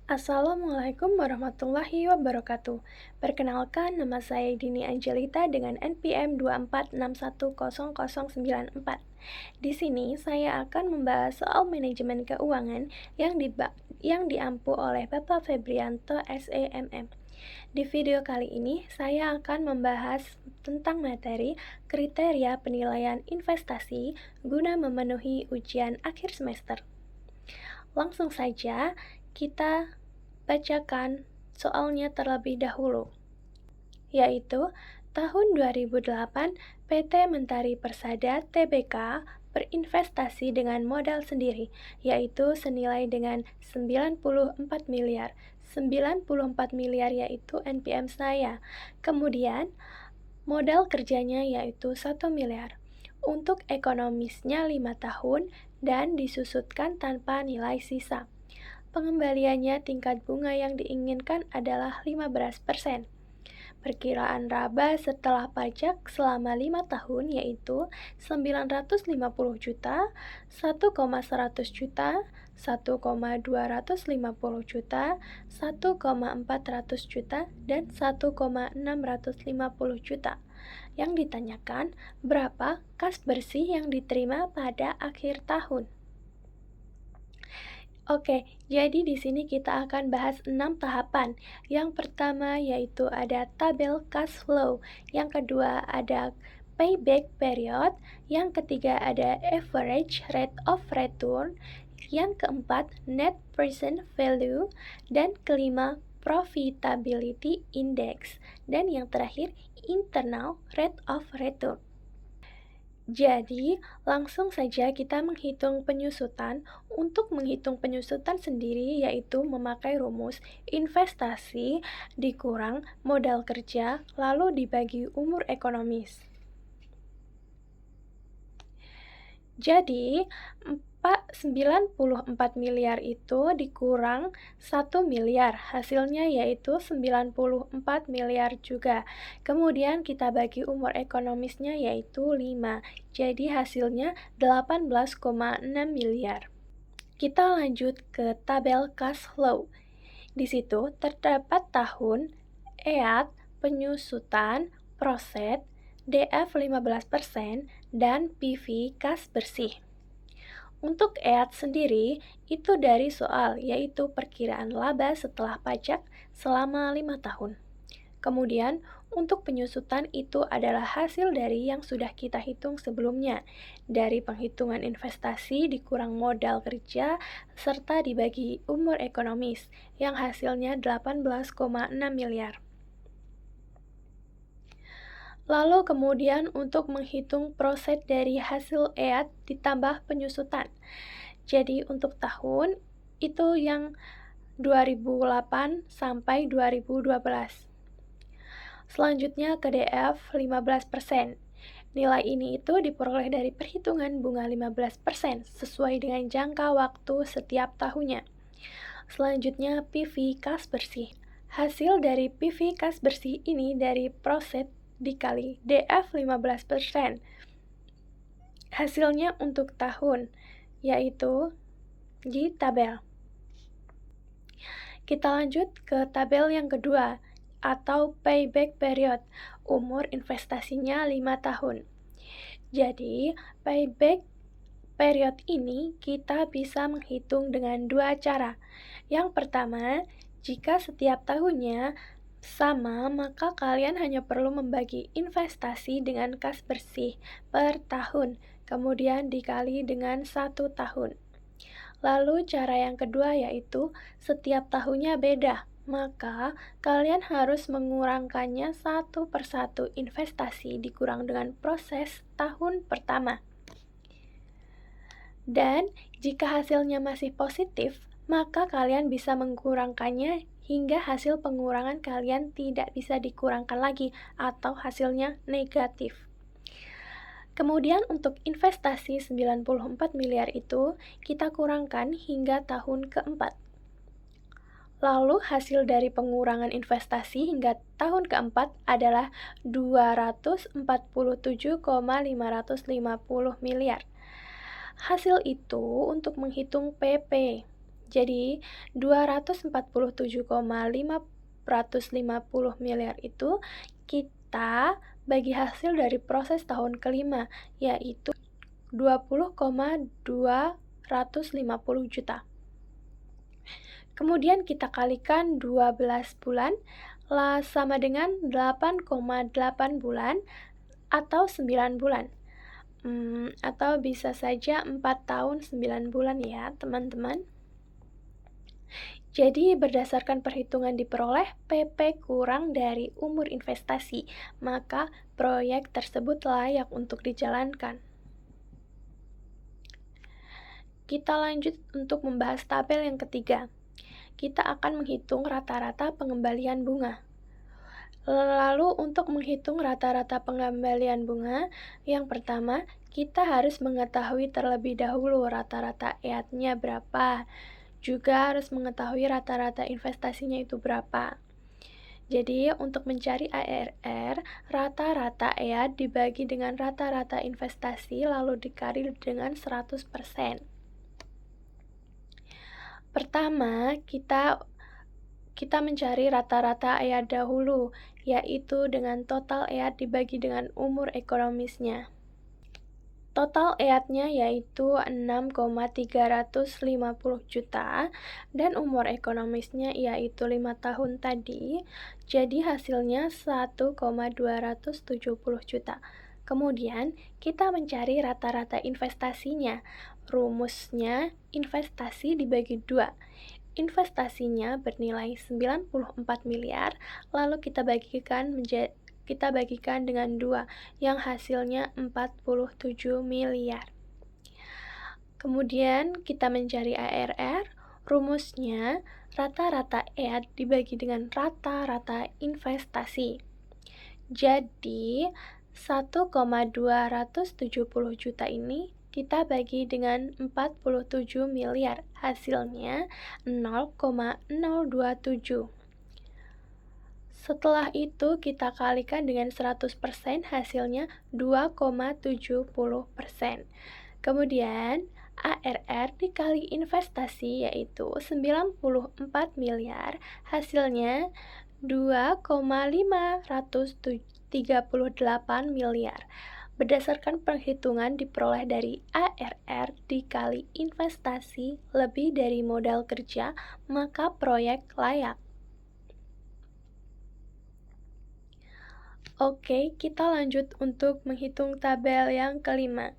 Assalamualaikum warahmatullahi wabarakatuh. Perkenalkan, nama saya Dini Angelita dengan NPM 246100094. Di sini saya akan membahas soal manajemen keuangan yang diampu oleh Bapak Febrianto SEMM. Di video kali ini, saya akan membahas tentang materi kriteria penilaian investasi guna memenuhi ujian akhir semester. Langsung saja kita bacakan soalnya terlebih dahulu, yaitu tahun 2008 PT Mentari Persada Tbk berinvestasi dengan modal sendiri, yaitu senilai dengan 94 miliar. 94 miliar yaitu NPM saya. Kemudian modal kerjanya yaitu 1 miliar. Untuk ekonomisnya 5 tahun dan disusutkan tanpa nilai sisa. Pengembaliannya tingkat bunga yang diinginkan adalah 15%. Perkiraan raba setelah pajak selama 5 tahun yaitu 950 juta, 1,100 juta, 1,250 juta, 1,400 juta, dan 1,650 juta. Yang ditanyakan, berapa kas bersih yang diterima pada akhir tahun? Oke, jadi di sini kita akan bahas 6 tahapan. Yang pertama yaitu ada tabel cash flow, yang kedua ada payback period, yang ketiga ada average rate of return, yang keempat net present value, dan kelima profitability index, dan yang terakhir internal rate of return. Jadi, langsung saja kita menghitung penyusutan. Untuk menghitung penyusutan sendiri yaitu memakai rumus investasi dikurang modal kerja lalu dibagi umur ekonomis. Jadi, 94 miliar itu dikurang 1 miliar, hasilnya yaitu 94 miliar juga. Kemudian kita bagi umur ekonomisnya yaitu 5, jadi hasilnya 18,6 miliar. Kita lanjut ke tabel cash flow. Di situ terdapat tahun, EAT, penyusutan, proset, DF 15%, dan PV kas bersih. Untuk EAT sendiri, itu dari soal, yaitu perkiraan laba setelah pajak selama 5 tahun. Kemudian, untuk penyusutan itu adalah hasil dari yang sudah kita hitung sebelumnya, dari penghitungan investasi dikurang modal kerja, serta dibagi umur ekonomis, yang hasilnya 18,6 miliar. Lalu kemudian untuk menghitung proset dari hasil EAT ditambah penyusutan. Jadi untuk tahun itu yang 2008 sampai 2012. Selanjutnya ke DF 15%. Nilai ini itu diperoleh dari perhitungan bunga 15% sesuai dengan jangka waktu setiap tahunnya. Selanjutnya PV kas bersih. Hasil dari PV kas bersih ini dari proset dikali DF 15%. Hasilnya untuk tahun, yaitu di tabel. Kita lanjut ke tabel yang kedua, atau payback period. Umur investasinya 5 tahun. Jadi, payback period ini kita bisa menghitung dengan dua cara. Yang pertama, jika setiap tahunnya sama, maka kalian hanya perlu membagi investasi dengan kas bersih per tahun, kemudian dikali dengan 1 tahun. Lalu cara yang kedua yaitu setiap tahunnya beda, maka kalian harus mengurangkannya satu persatu investasi dikurang dengan proses tahun pertama. Dan jika hasilnya masih positif, maka kalian bisa mengkurangkannya hingga hasil pengurangan kalian tidak bisa dikurangkan lagi atau hasilnya negatif. Kemudian untuk investasi 94 miliar itu kita kurangkan hingga tahun keempat. Lalu hasil dari pengurangan investasi hingga tahun keempat adalah 247,550 miliar. Hasil itu untuk menghitung PP. Jadi, 247,550 miliar itu kita bagi hasil dari proses tahun kelima, yaitu 20,250 juta. Kemudian kita kalikan 12 bulan, sama dengan 8,8 bulan atau 9 bulan. Atau bisa saja 4 tahun 9 bulan ya, teman-teman. Jadi, berdasarkan perhitungan diperoleh PP kurang dari umur investasi, maka proyek tersebut layak untuk dijalankan. Kita lanjut untuk membahas tabel yang ketiga. Kita akan menghitung rata-rata pengembalian bunga. Lalu untuk menghitung rata-rata pengembalian bunga, yang pertama, kita harus mengetahui terlebih dahulu rata-rata EAT-nya berapa. Juga harus mengetahui rata-rata investasinya itu berapa. Jadi, untuk mencari ARR, rata-rata EAT dibagi dengan rata-rata investasi lalu dikali dengan 100%. Pertama, kita mencari rata-rata EAT dahulu, yaitu dengan total EAT dibagi dengan umur ekonomisnya. Total EAT-nya yaitu 6,350 juta dan umur ekonomisnya yaitu 5 tahun tadi, jadi hasilnya 1,270 juta. Kemudian, kita mencari rata-rata investasinya. Rumusnya, investasi dibagi 2. Investasinya bernilai 94 miliar, lalu kita bagikan dengan 2, yang hasilnya 47 miliar. Kemudian, kita mencari ARR. Rumusnya, rata-rata EAT dibagi dengan rata-rata investasi. Jadi, 1,270 juta ini kita bagi dengan 47 miliar, hasilnya 0,027. Setelah itu kita kalikan dengan 100%, hasilnya 2,70%. Kemudian, ARR dikali investasi yaitu 94 miliar, hasilnya 2,538 miliar. Berdasarkan perhitungan diperoleh dari ARR dikali investasi lebih dari modal kerja, maka proyek layak. Oke, kita lanjut untuk menghitung tabel yang kelima.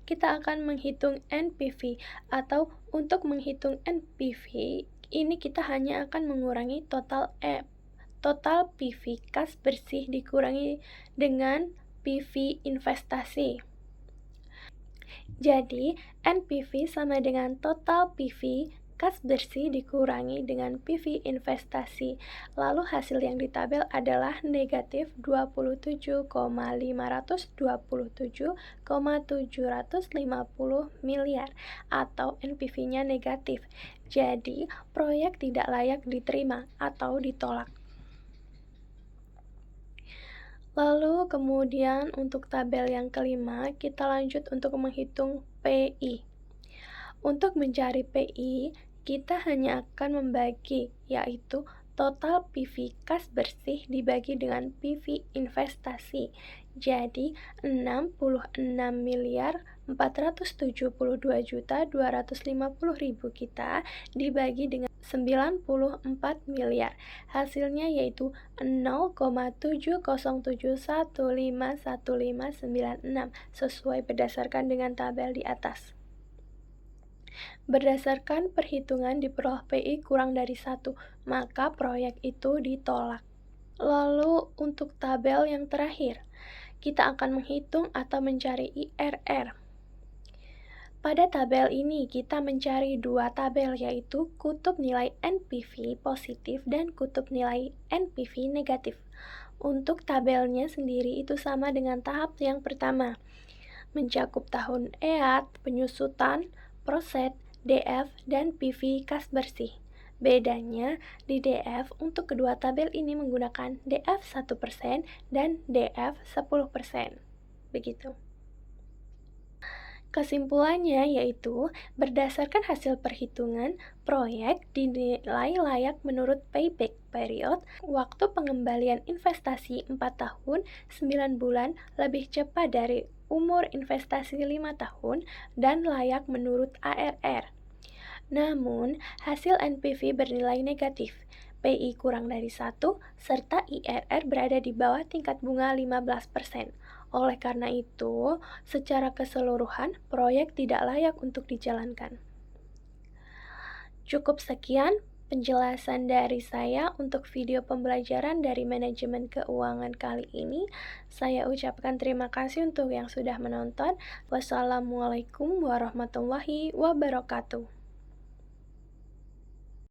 Kita akan menghitung NPV, atau untuk menghitung NPV, ini kita hanya akan mengurangi total PV kas bersih dikurangi dengan PV investasi. Jadi, NPV sama dengan total PV kas bersih dikurangi dengan PV investasi. Lalu hasil yang di tabel adalah negatif 27,527,750 miliar atau NPV-nya negatif. Jadi, proyek tidak layak diterima atau ditolak. Lalu kemudian untuk tabel yang kelima, kita lanjut untuk menghitung PI. Untuk mencari PI, kita hanya akan membagi, yaitu total PV kas bersih dibagi dengan PV investasi. Jadi, 66 miliar 472.250.000 kita dibagi dengan 94 miliar. Hasilnya yaitu 0,707151596 sesuai berdasarkan dengan tabel di atas. Berdasarkan perhitungan diperoleh PI kurang dari 1, maka proyek itu ditolak. Lalu untuk tabel yang terakhir, kita akan menghitung atau mencari IRR. Pada tabel ini kita mencari 2 tabel, yaitu kutub nilai NPV positif dan kutub nilai NPV negatif. Untuk tabelnya sendiri itu sama dengan tahap yang pertama, mencakup tahun EAT, penyusutan, proset, DF, dan PV kas bersih. Bedanya, di DF untuk kedua tabel ini menggunakan DF 1% dan DF 10%. Begitu. Kesimpulannya yaitu, berdasarkan hasil perhitungan, proyek dinilai layak menurut payback period, waktu pengembalian investasi 4 tahun, 9 bulan lebih cepat dari umur investasi 5 tahun, dan layak menurut ARR. Namun, hasil NPV bernilai negatif. PI kurang dari 1, serta IRR berada di bawah tingkat bunga 15%. Oleh karena itu, secara keseluruhan, proyek tidak layak untuk dijalankan. Cukup sekian penjelasan dari saya untuk video pembelajaran dari manajemen keuangan kali ini. Saya ucapkan terima kasih untuk yang sudah menonton. Wassalamualaikum warahmatullahi wabarakatuh.